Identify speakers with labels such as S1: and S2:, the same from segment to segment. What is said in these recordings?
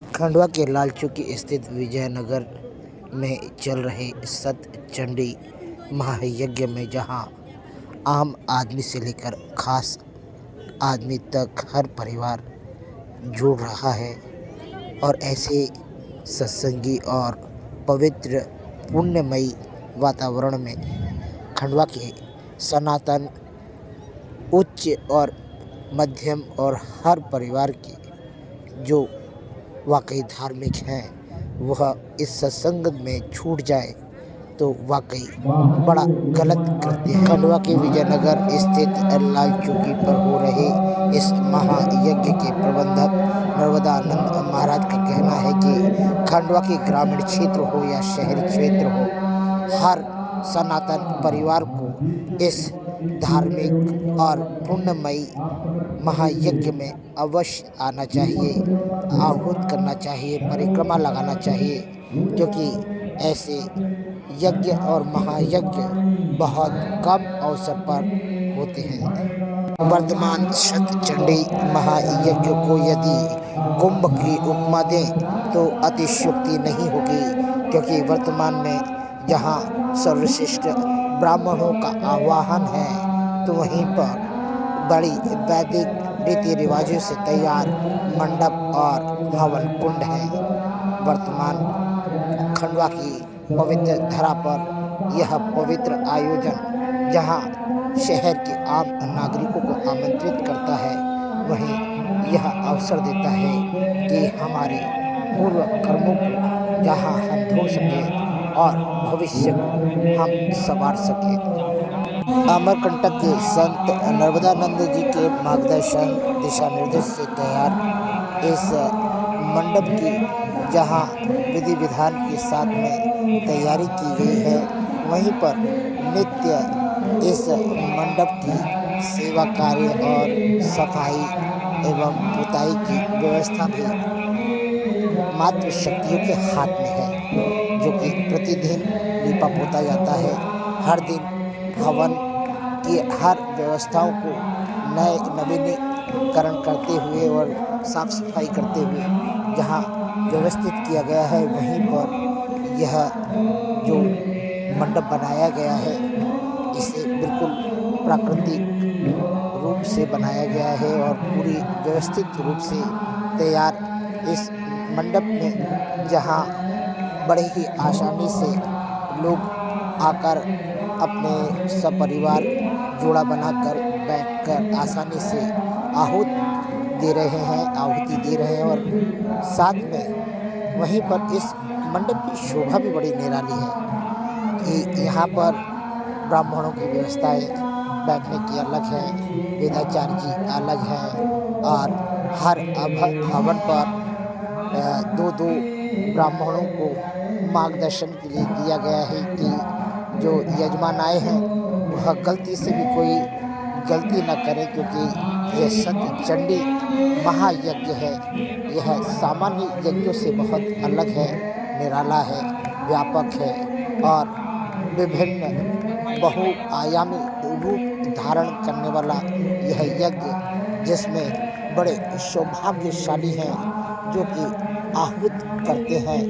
S1: खंडवा के लालचौकी स्थित विजयनगर में चल रहे सतचंडी महायज्ञ में जहां आम आदमी से लेकर खास आदमी तक हर परिवार जुड़ रहा है और ऐसे सत्संगी और पवित्र पुण्यमयी वातावरण में खंडवा के सनातन उच्च और मध्यम और हर परिवार के जो वाकई धार्मिक हैं वह इस सत्संग में छूट जाए तो वाकई बड़ा गलत करते हैं। खंडवा के विजयनगर स्थित लाल चौकी पर हो रहे इस महायज्ञ के प्रबंधक नर्मदानंद महाराज का कहना है कि खंडवा के ग्रामीण क्षेत्र हो या शहरी क्षेत्र हो, हर सनातन परिवार को इस धार्मिक और पुण्यमयी महायज्ञ में अवश्य आना चाहिए, आहूत करना चाहिए, परिक्रमा लगाना चाहिए, क्योंकि ऐसे यज्ञ और महायज्ञ बहुत कम अवसर पर होते हैं। वर्तमान सतचंडी महायज्ञ को यदि कुंभ की उपमा दें तो अतिशयोक्ति नहीं होगी, क्योंकि वर्तमान में जहां सर्वश्रेष्ठ ब्राह्मणों का आह्वान है तो वहीं पर बड़ी वैदिक रीति रिवाजों से तैयार मंडप और हवन कुंड है। वर्तमान खंडवा की पवित्र धरा पर यह पवित्र आयोजन जहां शहर के आम नागरिकों को आमंत्रित करता है, वहीं यह अवसर देता है कि हमारे पूर्व कर्मों को जहां हम धो सकें और भविष्य को हम संवार सकें। अमरकंटक के संत नर्मदानंद जी के मार्गदर्शन दिशा निर्देश से तैयार इस मंडप की जहां विधि विधान के साथ में तैयारी की गई है, वहीं पर नित्य इस मंडप की सेवा कार्य और सफाई एवं पुताई की व्यवस्था भी मातृ शक्तियों के हाथ में है, जो कि प्रतिदिन लीपा पोता जाता है। हर दिन हवन की हर व्यवस्थाओं को नए नवीनीकरण करते हुए और साफ सफाई करते हुए जहां व्यवस्थित किया गया है, वहीं पर यह जो मंडप बनाया गया है इसे बिल्कुल प्राकृतिक रूप से बनाया गया है और पूरी व्यवस्थित रूप से तैयार इस मंडप में जहां बड़े ही आसानी से लोग आकर अपने सपरिवार जोड़ा बनाकर बैठकर आसानी से आहुति दे रहे हैं और साथ में वहीं पर इस मंडप की शोभा भी बड़ी निराली है कि यहाँ पर ब्राह्मणों की व्यवस्थाएं बैठने की अलग है, वेदाचार्य जी अलग हैं और हर हवन पर दो ब्राह्मणों को मार्गदर्शन के लिए दिया गया है कि जो यजमान आए हैं वह गलती से भी कोई गलती न करें, क्योंकि यह सतचंडी महायज्ञ है। यह सामान्य यज्ञों से बहुत अलग है, निराला है, व्यापक है और विभिन्न बहुआयामी रूप धारण करने वाला यह यज्ञ, जिसमें बड़े सौभाग्यशाली हैं जो कि आहूत करते हैं,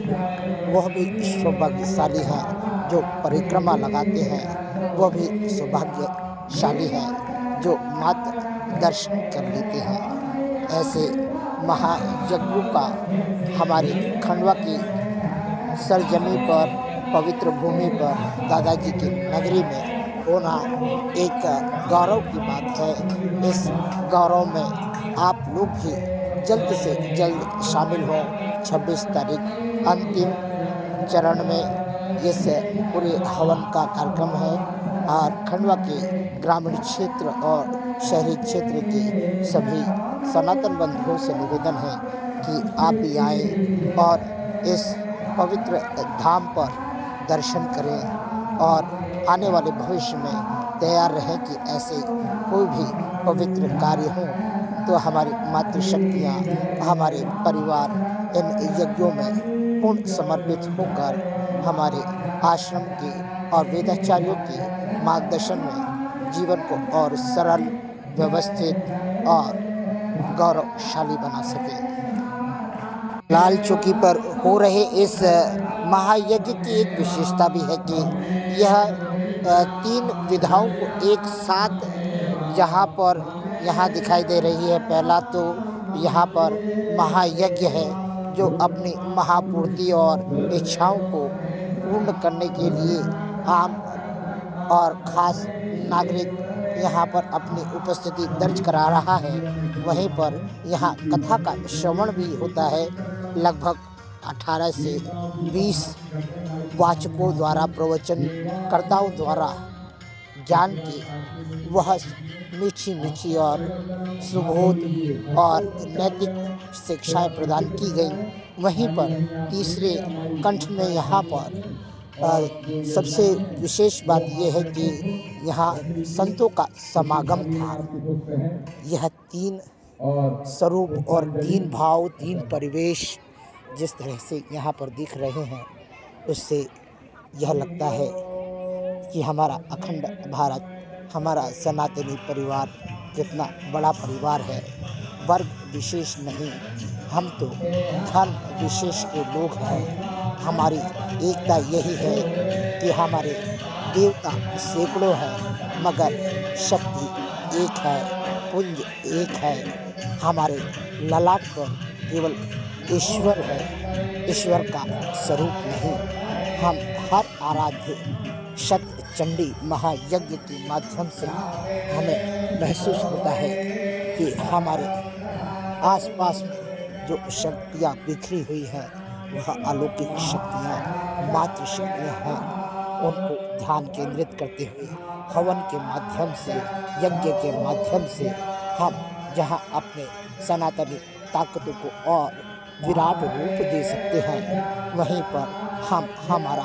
S1: वह भी सौभाग्यशाली हैं, जो परिक्रमा लगाते हैं वह भी सौभाग्यशाली हैं, जो मात्र दर्शन कर लेते हैं। ऐसे महायज्ञों का हमारे खंडवा की सरजमी पर, पवित्र भूमि पर, दादाजी की नगरी में होना एक गौरव की बात है। इस गौरव में आप लोग भी जल्द से जल्द शामिल हों। 26 तारीख अंतिम चरण में इस पूरे हवन का कार्यक्रम है और खंडवा के ग्रामीण क्षेत्र और शहरी क्षेत्र के सभी सनातन बंधुओं से निवेदन है कि आप भी आएँ और इस पवित्र धाम पर दर्शन करें और आने वाले भविष्य में तैयार रहें कि ऐसे कोई भी पवित्र कार्य हो तो हमारी मातृशक्तियाँ, हमारे परिवार इन यज्ञों में पूर्ण समर्पित होकर हमारे आश्रम के और वेदाचार्यों के मार्गदर्शन में जीवन को और सरल, व्यवस्थित और गौरवशाली बना सके। लाल चौकी पर हो रहे इस महायज्ञ की एक विशेषता भी है कि यह तीन विधाओं को एक साथ यहाँ दिखाई दे रही है। पहला तो यहाँ पर महायज्ञ है जो अपनी महापूर्ति और इच्छाओं को पूर्ण करने के लिए आम और ख़ास नागरिक यहाँ पर अपनी उपस्थिति दर्ज करा रहा है। वहीं पर यहाँ कथा का श्रवण भी होता है। लगभग 18 से 20 वाचकों द्वारा, प्रवचनकर्ताओं द्वारा ज्ञान की वह मीठी और सुबोध और नैतिक शिक्षाएं प्रदान की गई। वहीं पर तीसरे कंठ में यहाँ पर सबसे विशेष बात यह है कि यहाँ संतों का समागम था। यह तीन स्वरूप और तीन भाव, तीन परिवेश जिस तरह से यहाँ पर दिख रहे हैं, उससे यह लगता है कि हमारा अखंड भारत, हमारा सनातनी परिवार कितना बड़ा परिवार है। वर्ग विशेष नहीं, हम तो धर्म विशेष के लोग हैं। हमारी एकता यही है कि हमारे देवता सैकड़ों हैं मगर शक्ति एक है, पुंज एक है। हमारे ललाट पर केवल ईश्वर है, ईश्वर का स्वरूप नहीं। हम हर आराध्य शक्ति चंडी महायज्ञ के माध्यम से हमें महसूस होता है कि हमारे आसपास जो शक्तियाँ बिखरी हुई हैं वह अलौकिक शक्तियाँ, मातृ शक्तियाँ हैं। उनको ध्यान केंद्रित करते हुए हवन के माध्यम से, यज्ञ के माध्यम से हम जहाँ अपने सनातनी ताकतों को और विराट रूप दे सकते हैं, वहीं पर हम हमारा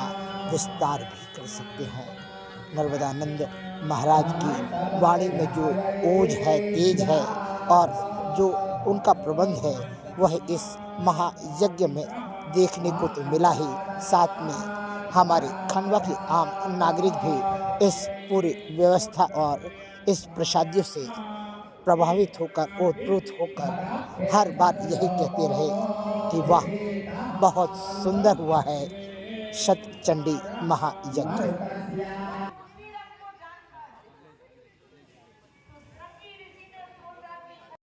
S1: विस्तार भी कर सकते हैं। नर्मदानंद महाराज की वाणी में जो ओज है, तेज है और जो उनका प्रबंध है वह इस महायज्ञ में देखने को तो मिला ही, साथ में हमारे खंडवा के आम नागरिक भी इस पूरी व्यवस्था और इस प्रसादियों से प्रभावित होकर, ओतप्रोत होकर हर बार यही कहते रहे कि वाह, बहुत सुंदर हुआ है शतचंडी महायज्ञ।